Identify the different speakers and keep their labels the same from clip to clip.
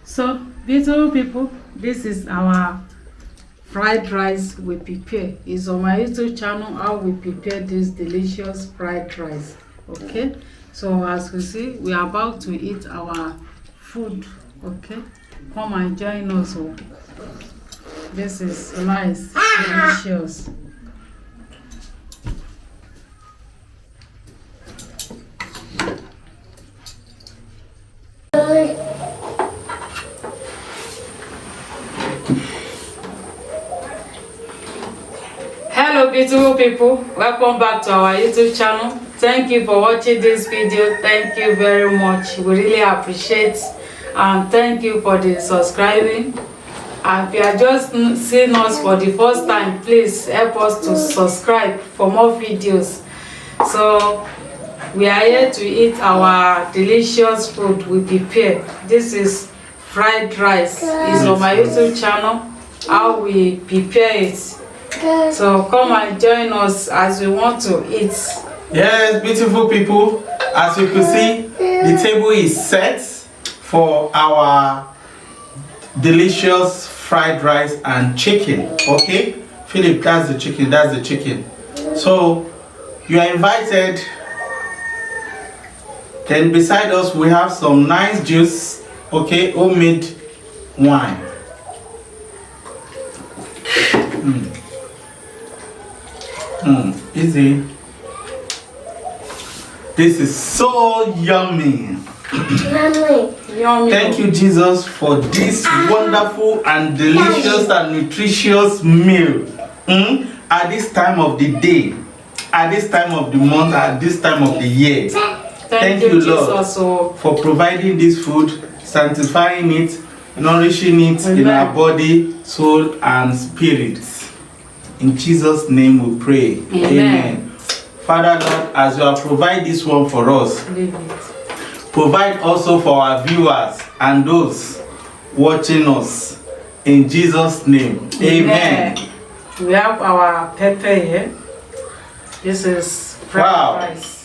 Speaker 1: So, beautiful people, this is our fried rice we prepare. It's on my YouTube channel how we prepare this delicious fried rice. Okay, so as you see, we are about to eat our food. Okay, come and join us. Oh. This is nice, delicious. Hello beautiful people, welcome back to our YouTube channel. Thank you for watching this video. Thank you very much, we really appreciate, and thank you for the subscribing. And if you are just seeing us for the first time, please help us to subscribe for more videos. So we are here to eat our delicious food we prepare. This is fried rice. It's on my YouTube channel how we prepare it. So come and join us as we want to eat.
Speaker 2: Yes, beautiful people, as you can see, the table is set for our delicious fried rice and chicken. Okay, Philip, that's the chicken, that's the chicken. So you are invited. Then beside us we have some nice juice, okay, homemade wine. Easy. This is so yummy.
Speaker 1: Yummy.
Speaker 2: Thank you, Jesus, for this wonderful and delicious and nutritious meal. At this time of the day, at this time of the month, at this time of the year. Thank you, Lord, for providing this food, sanctifying it, nourishing it in our body, soul, and spirit. In Jesus' name we pray. Amen. Father Lord, as you have provided this one for us, provide also for our viewers and those watching us. In Jesus' name. Amen.
Speaker 1: We have our pepper here. This is fried rice.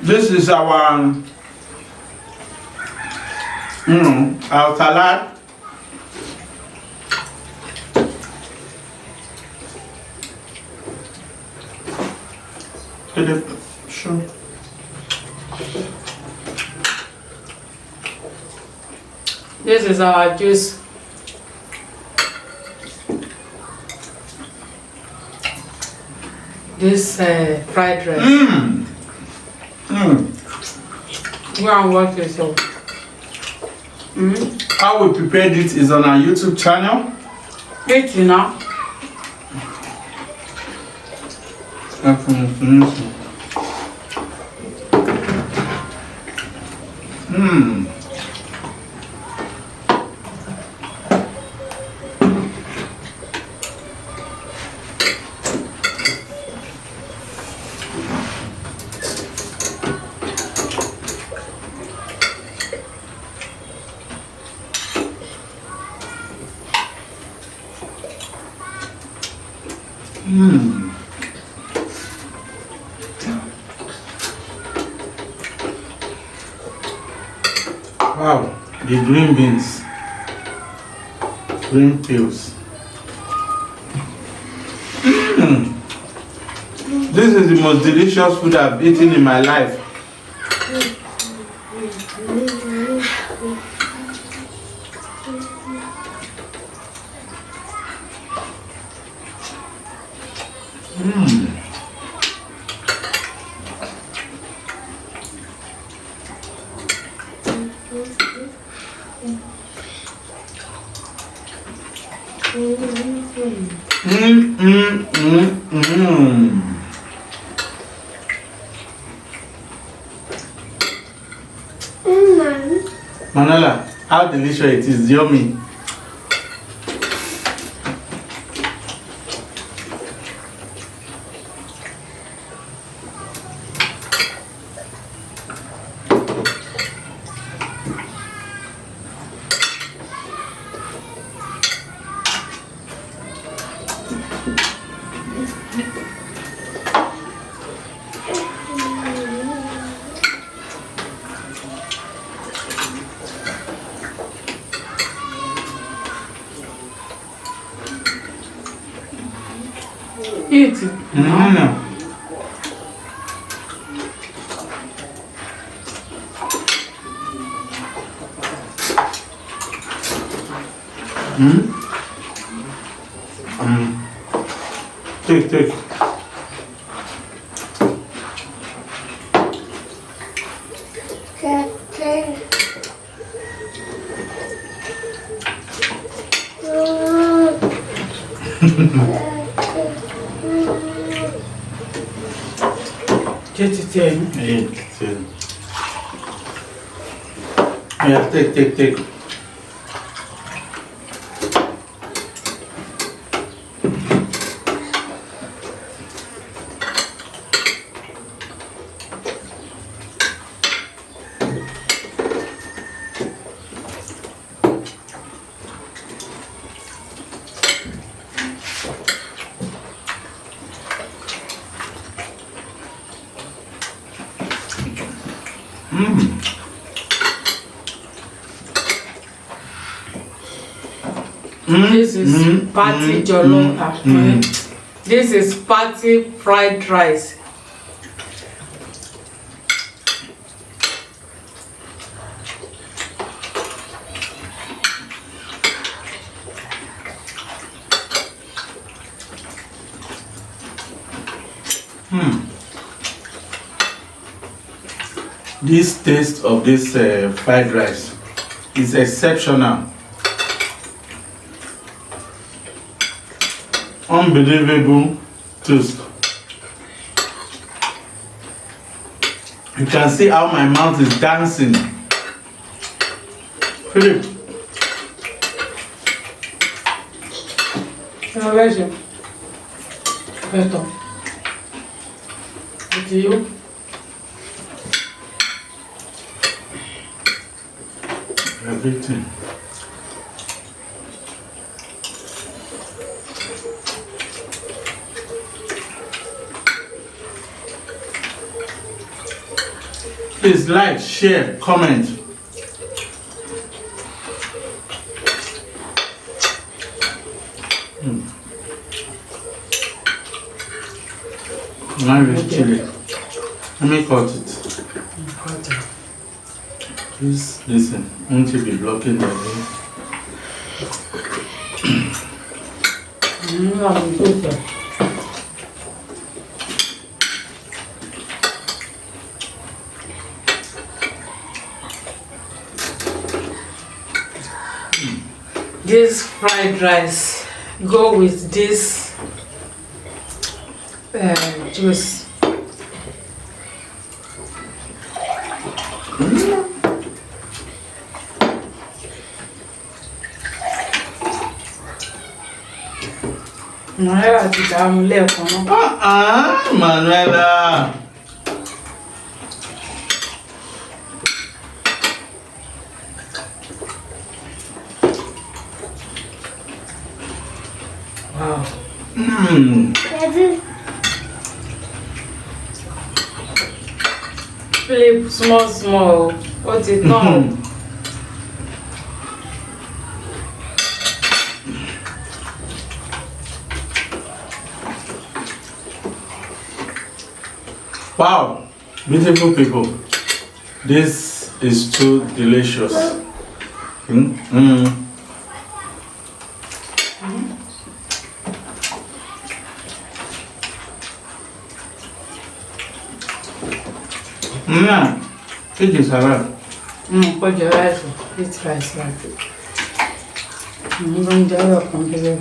Speaker 2: This is our salad. Sure.
Speaker 1: This is our juice. This fried rice. Go and watch yourself.
Speaker 2: How we prepared it is on our YouTube channel.
Speaker 1: Eat now.
Speaker 2: Wow, the green beans, green peas. This is the most delicious food I've eaten in my life. Manuela, how delicious it is, yummy.
Speaker 1: Eat.
Speaker 2: Take. Yeah, take.
Speaker 1: This is party jollof. This is party fried rice.
Speaker 2: This taste of this fried rice is exceptional. Unbelievable taste. You can see how my mouth is dancing. Philip.
Speaker 1: Better. With you.
Speaker 2: Everything. Please like, share, comment. Now with chili. Let me cut it. Please listen. Won't you be blocking the way?
Speaker 1: This fried rice go with this juice. Manuela ti dààmú lẹ́ẹ̀kan náà.
Speaker 2: Manuela.
Speaker 1: Wow. Philip, small. What it now?
Speaker 2: Wow, beautiful people. This is too delicious.
Speaker 1: Put your rice. Eat rice, right? Enjoy your company.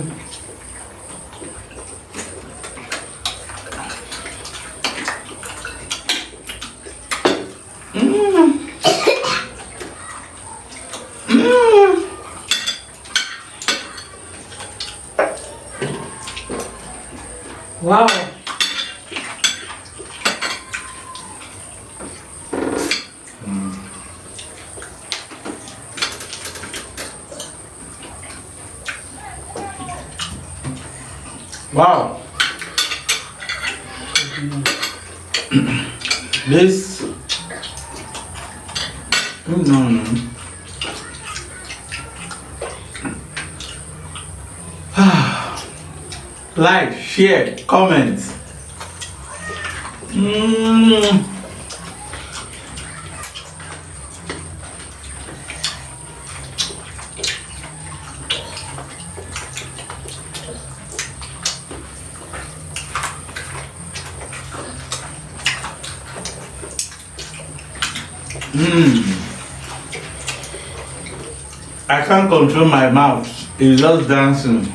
Speaker 1: Wow.
Speaker 2: Wow. This. Like, share, comment. I can't control my mouth. It's just dancing.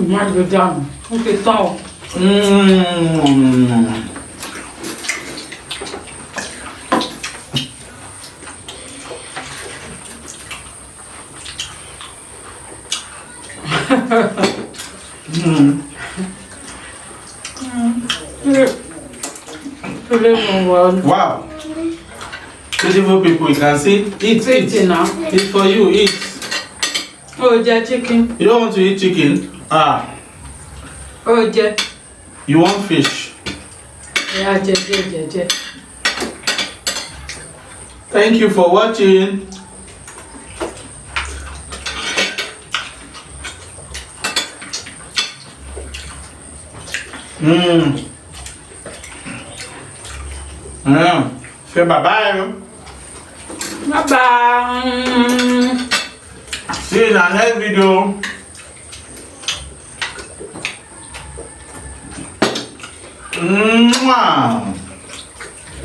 Speaker 1: My good done. Okay, so.
Speaker 2: Wow. Beautiful people, you can see. Eat.
Speaker 1: Now.
Speaker 2: It's for you, eat.
Speaker 1: Oh, yeah, chicken.
Speaker 2: You don't want to eat chicken?
Speaker 1: Oh, yeah.
Speaker 2: You want fish?
Speaker 1: Yeah, yeah.
Speaker 2: Thank you for watching. Say bye-bye.
Speaker 1: Bye-bye.
Speaker 2: See you in our next video. Mwah.